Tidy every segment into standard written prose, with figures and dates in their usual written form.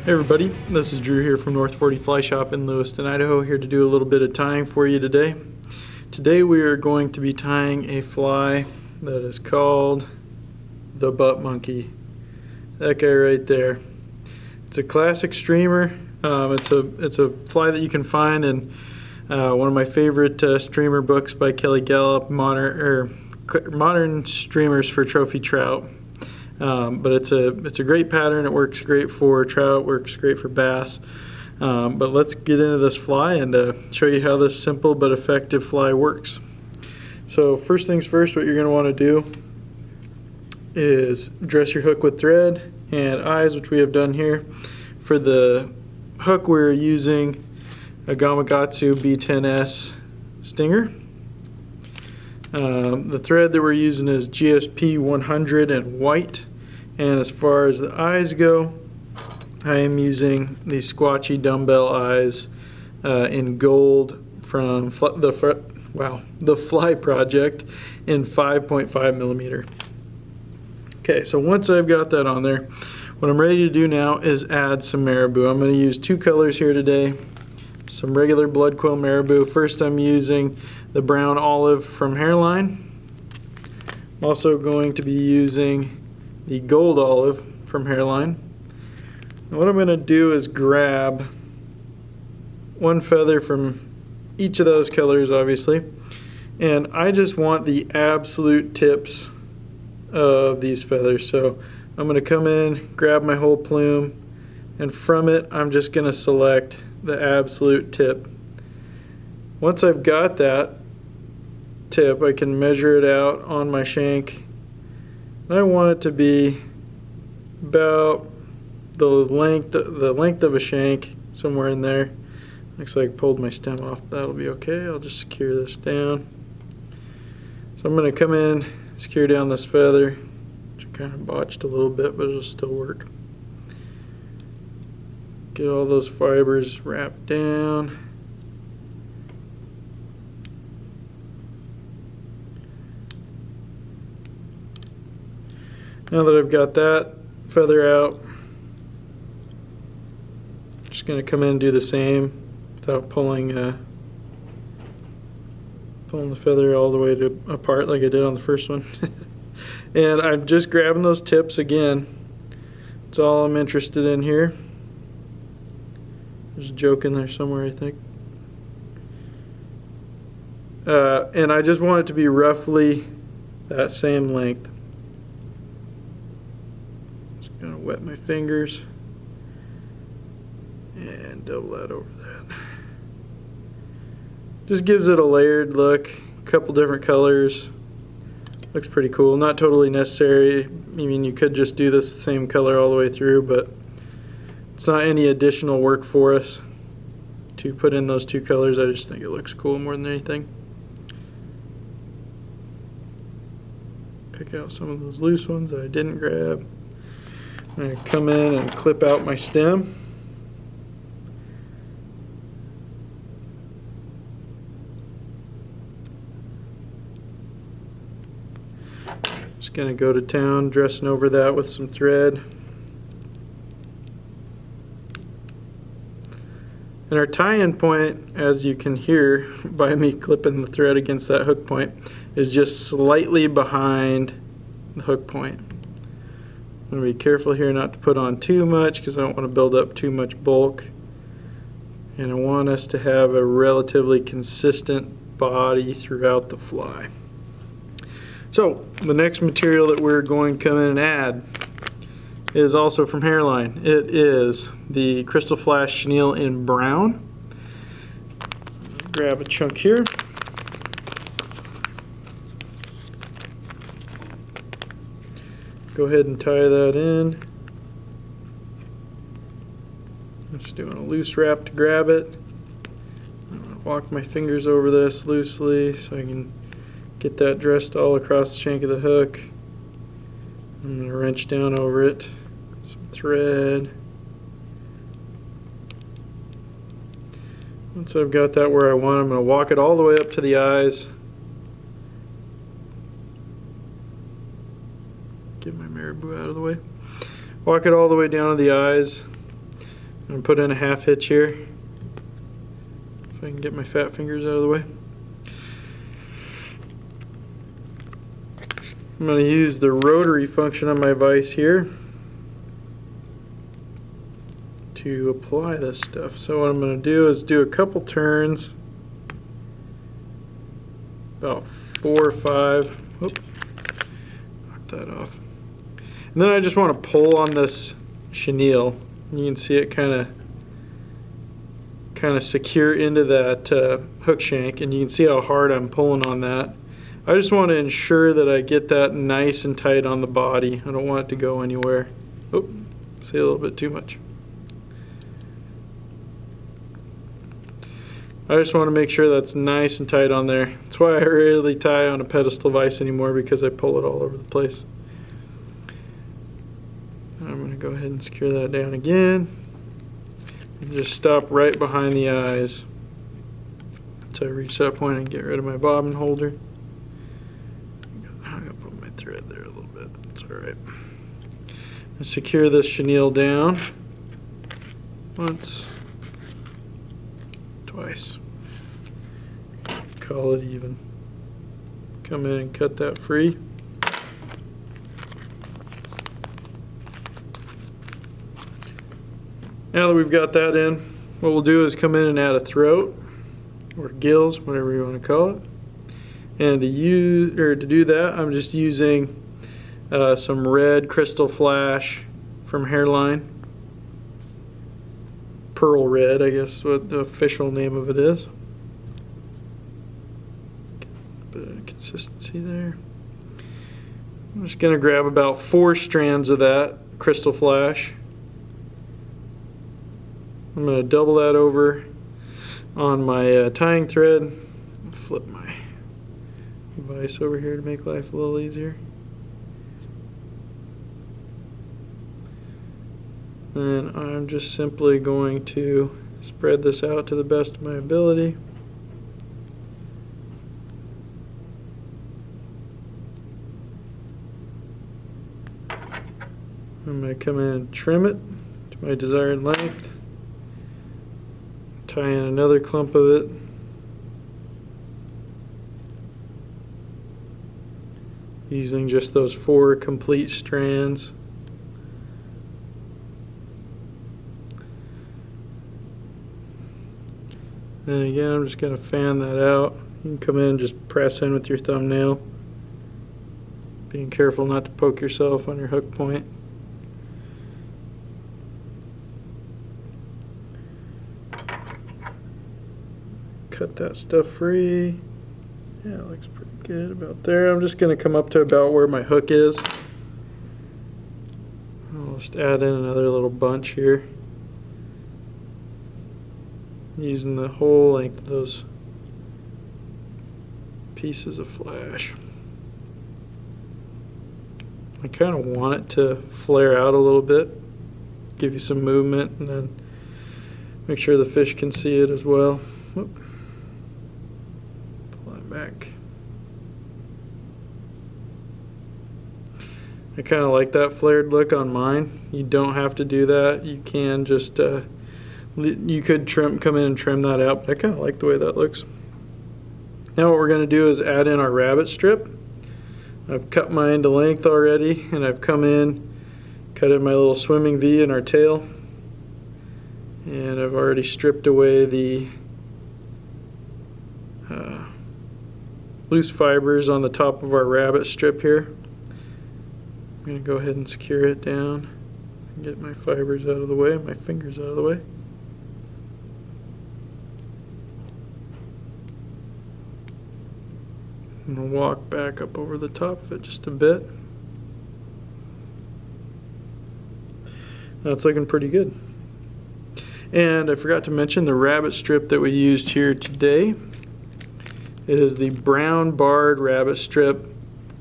Hey everybody, this is Drew here from North 40 Fly Shop in Lewiston, Idaho, here to do a little bit of tying for you today. Today we are going to be tying a fly that is called the butt monkey. That guy right there. It's a classic streamer. It's a fly that you can find in one of my favorite streamer books by Kelly Gallup, Modern Streamers for Trophy Trout. But it's a great pattern. It works great for trout, works great for bass. But let's get into this fly and show you how this simple but effective fly works. So first things first, what you're going to want to do is dress your hook with thread and eyes, which we have done here. For the hook, we're using a Gamakatsu B10S stinger. The thread that we're using is GSP 100 in white. And as far as the eyes go, I am using the Squatchy dumbbell eyes in gold from the Fly Project in 5.5 millimeter. Okay, so once I've got that on there, what I'm ready to do now is add some marabou. I'm going to use two colors here today. Some regular blood quill marabou. First I'm using the brown olive from Hairline. I'm also going to be using the gold olive from Hairline. And what I'm going to do is grab one feather from each of those colors, obviously, and I just want the absolute tips of these feathers. So I'm going to come in, grab my whole plume, and from it I'm just going to select the absolute tip. Once I've got that tip, I can measure it out on my shank. I want it to be about the length of a shank, somewhere in there. Looks like I pulled my stem off. That'll be okay. I'll just secure this down. So I'm going to come in, secure down this feather, which I kind of botched a little bit, but it'll still work. Get all those fibers wrapped down. Now that I've got that feather out, I'm just going to come in and do the same without pulling the feather all the way apart like I did on the first one. And I'm just grabbing those tips again. That's all I'm interested in here. There's a joke in there somewhere, I think. And I just want it to be roughly that same length. Just gonna wet my fingers and double that over that. Just gives it a layered look, a couple different colors. Looks pretty cool. Not totally necessary. I mean, you could just do this same color all the way through, but it's not any additional work for us to put in those two colors. I just think it looks cool more than anything. Pick out some of those loose ones that I didn't grab. I'm going to come in and clip out my stem. Just going to go to town, dressing over that with some thread. And our tie-in point, as you can hear by me clipping the thread against that hook point, is just slightly behind the hook point. I'm going to be careful here not to put on too much because I don't want to build up too much bulk. And I want us to have a relatively consistent body throughout the fly. So the next material that we're going to come in and add is also from Hairline. It is the Crystal Flash Chenille in brown. Grab a chunk here. Go ahead and tie that in. I'm just doing a loose wrap to grab it. I'm going to walk my fingers over this loosely so I can get that dressed all across the shank of the hook. I'm going to wrench down over it. Some thread. Once I've got that where I want, I'm going to walk it all the way up to the eyes. Get my marabou out of the way. Walk it all the way down to the eyes. I'm going to put in a half hitch here, if I can get my fat fingers out of the way. I'm going to use the rotary function on my vise here to apply this stuff. So what I'm going to do is do a couple turns, about 4 or 5. Oop, knock that off. And then I just want to pull on this chenille. You can see it kind of secure into that hook shank, and you can see how hard I'm pulling on that. I just want to ensure that I get that nice and tight on the body. I don't want it to go anywhere. Oh, see, a little bit too much. I just want to make sure that's nice and tight on there. That's why I rarely tie on a pedestal vise anymore, because I pull it all over the place. I'm going to go ahead and secure that down again. And just stop right behind the eyes. So I reach that point and get rid of my bobbin holder. Hung up on my thread there a little bit. That's alright. Secure this chenille down once, twice. Call it even. Come in and cut that free. Now that we've got that in, what we'll do is come in and add a throat or gills, whatever you want to call it. And to do that, I'm just using some red crystal flash from Hairline. Pearl red, I guess what the official name of it is. Bit of consistency there. I'm just going to grab about 4 strands of that crystal flash. I'm going to double that over on my tying thread. Flip my vise over here to make life a little easier. And I'm just simply going to spread this out to the best of my ability. I'm going to come in and trim it to my desired length. Tie in another clump of it. Using just those 4 complete strands. And again, I'm just going to fan that out. You can come in and just press in with your thumbnail. Being careful not to poke yourself on your hook point. Cut that stuff free. Yeah, it looks pretty good about there. I'm just going to come up to about where my hook is. I'll just add in another little bunch here. Using the whole length of those pieces of flash. I kind of want it to flare out a little bit, give you some movement, and then make sure the fish can see it as well. Whoop. Pull that back. I kind of like that flared look on mine. You don't have to do that. You can just you could come in and trim that out, but I kind of like the way that looks. Now what we're going to do is add in our rabbit strip. I've cut mine to length already, and I've come in, cut in my little swimming V in our tail, and I've already stripped away the loose fibers on the top of our rabbit strip here. I'm going to go ahead and secure it down and get my fibers out of the way, my fingers out of the way. I'm going to walk back up over the top of it just a bit. That's looking pretty good. And I forgot to mention the rabbit strip that we used here today is the brown barred rabbit strip,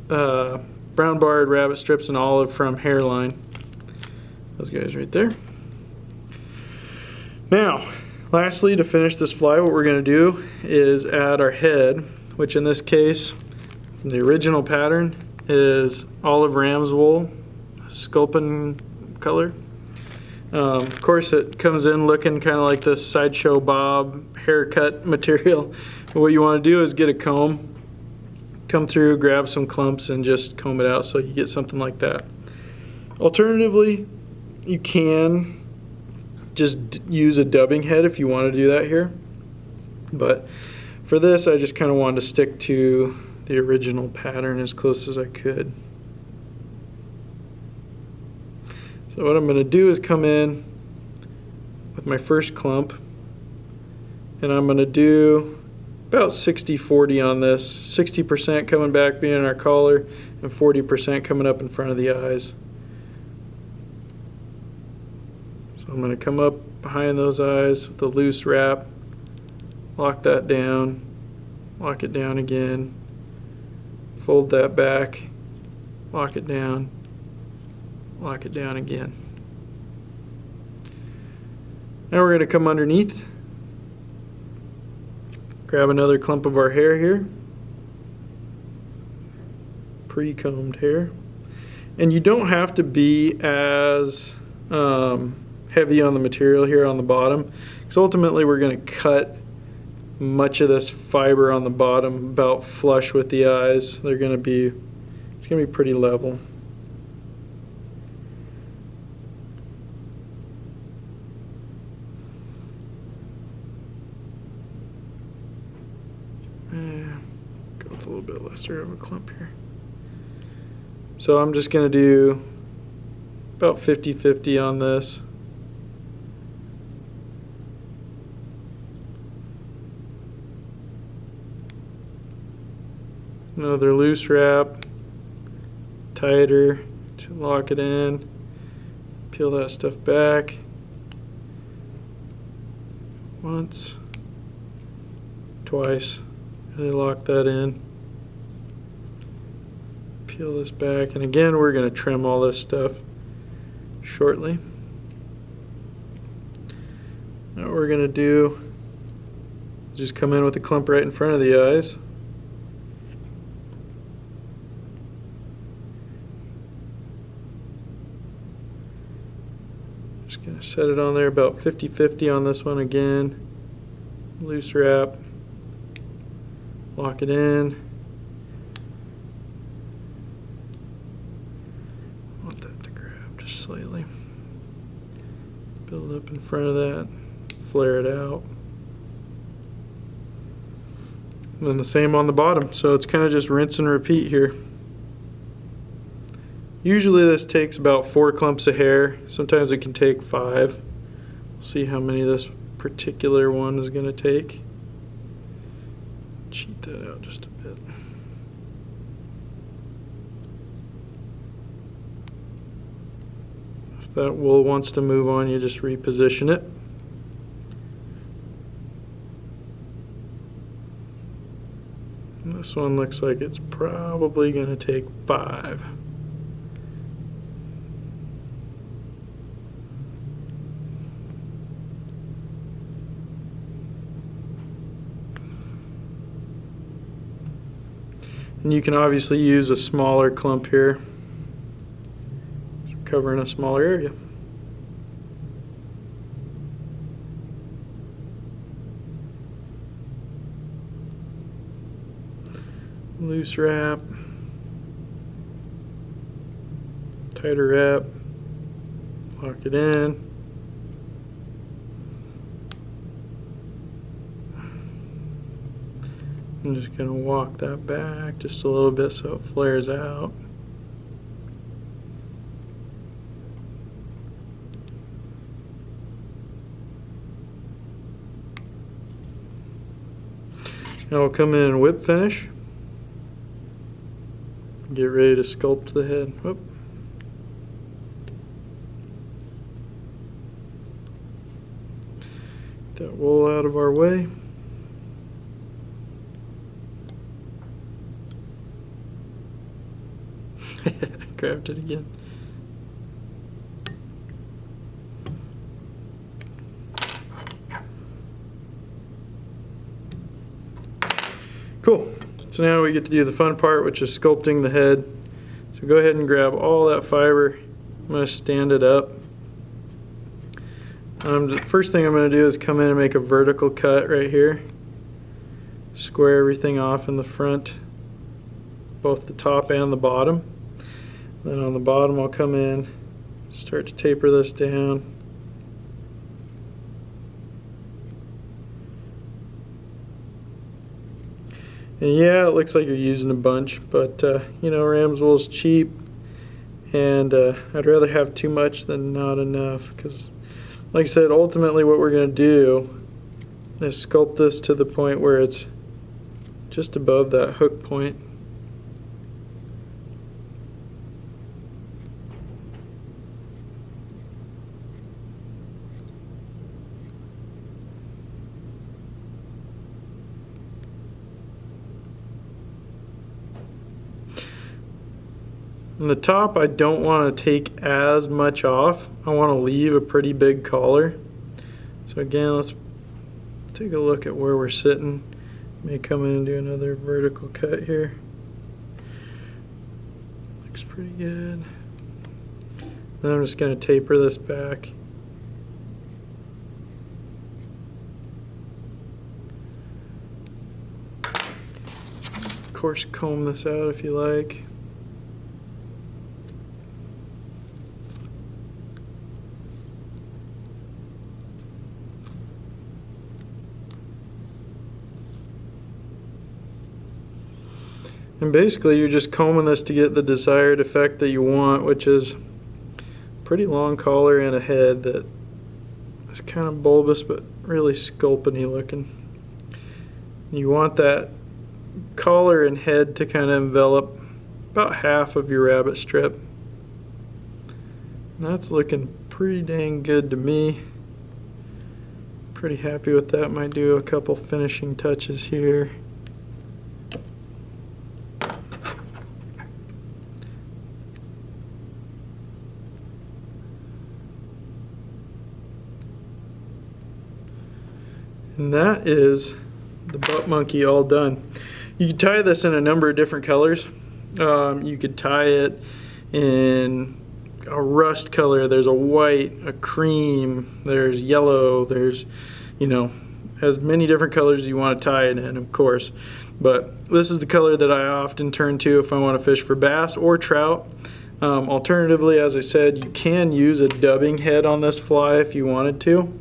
brown barred rabbit strips and olive from Hairline. Those guys right there. Now, lastly, to finish this fly, what we're going to do is add our head, which in this case, from the original pattern, is olive ram's wool, sculpin color. Of course, it comes in looking kind of like this Sideshow Bob haircut material. What you want to do is get a comb, come through, grab some clumps, and just comb it out so you get something like that. Alternatively, you can just use a dubbing head if you want to do that here. But for this, I just kind of wanted to stick to the original pattern as close as I could. So what I'm going to do is come in with my first clump, and I'm going to do about 60-40 on this. 60% coming back being our collar, and 40% coming up in front of the eyes. So I'm going to come up behind those eyes with the loose wrap, lock that down, lock it down again, fold that back, lock it down, lock it down again. Now we're going to come underneath, grab another clump of our hair here, pre-combed hair, and you don't have to be as heavy on the material here on the bottom, because ultimately we're going to cut much of this fiber on the bottom about flush with the eyes. It's going to be pretty level. Go with a little bit lesser of a clump here. So I'm just going to do about 50-50 on this. Another loose wrap, tighter to lock it in, peel that stuff back once, twice, really lock that in, peel this back, and again we're going to trim all this stuff shortly. Now what we're going to do is just come in with a clump right in front of the eyes. Just going to set it on there about 50-50 on this one again. Loose wrap. Lock it in. I want that to grab just slightly. Build up in front of that. Flare it out. And then the same on the bottom. So it's kind of just rinse and repeat here. Usually this takes about 4 clumps of hair. Sometimes it can take 5. We'll see how many this particular one is going to take. Cheat that out just a bit. If that wool wants to move on, you just reposition it. And this one looks like it's probably going to take 5. And you can obviously use a smaller clump here, covering a smaller area. Loose wrap, tighter wrap, lock it in. I'm just going to walk that back just a little bit so it flares out. Now we'll come in and whip finish. Get ready to sculpt the head. Whoop. Get that wool out of our way. Grabbed it again. Cool. So now we get to do the fun part, which is sculpting the head. So go ahead and grab all that fiber. I'm going to stand it up. The first thing I'm going to do is come in and make a vertical cut right here. Square everything off in the front, both the top and the bottom. Then on the bottom I'll come in, start to taper this down. And yeah, it looks like you're using a bunch, but you know, ram's wool is cheap, and I'd rather have too much than not enough, because like I said, ultimately what we're going to do is sculpt this to the point where it's just above that hook point. On the top, I don't want to take as much off. I want to leave a pretty big collar. So again, let's take a look at where we're sitting. May come in and do another vertical cut here. Looks pretty good. Then I'm just going to taper this back. Of course, comb this out if you like. And basically you're just combing this to get the desired effect that you want, which is a pretty long collar and a head that is kind of bulbous but really sculpin-y looking. You want that collar and head to kind of envelop about half of your rabbit strip. And that's looking pretty dang good to me. Pretty happy with that. Might do a couple finishing touches here. And that is the butt monkey all done. You can tie this in a number of different colors. You could tie it in a rust color, there's a white, a cream, there's yellow, there's, you know, as many different colors as you want to tie it in, of course. But this is the color that I often turn to if I want to fish for bass or trout. Alternatively, as I said, you can use a dubbing head on this fly if you wanted to.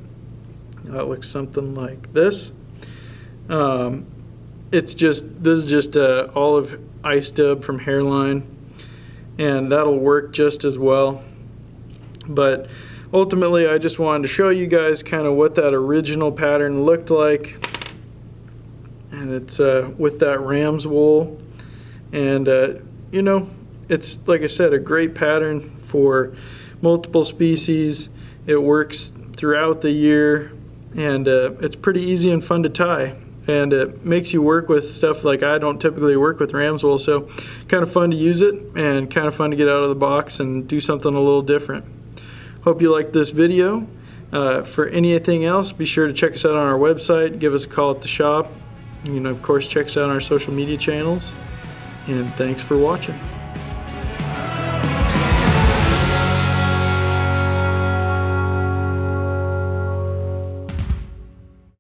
That looks something like this. This is just a olive ice dub from Hairline, and that'll work just as well. But ultimately, I just wanted to show you guys kind of what that original pattern looked like, and it's with that ram's wool, and you know, it's, like I said, a great pattern for multiple species. It works throughout the year. And it's pretty easy and fun to tie, and it makes you work with stuff like I don't typically work with ram's wool, so kind of fun to use it and kind of fun to get out of the box and do something a little different. Hope you liked this video. For anything else, be sure to check us out on our website, give us a call at the shop. You can of course check us out on our social media channels, and thanks for watching.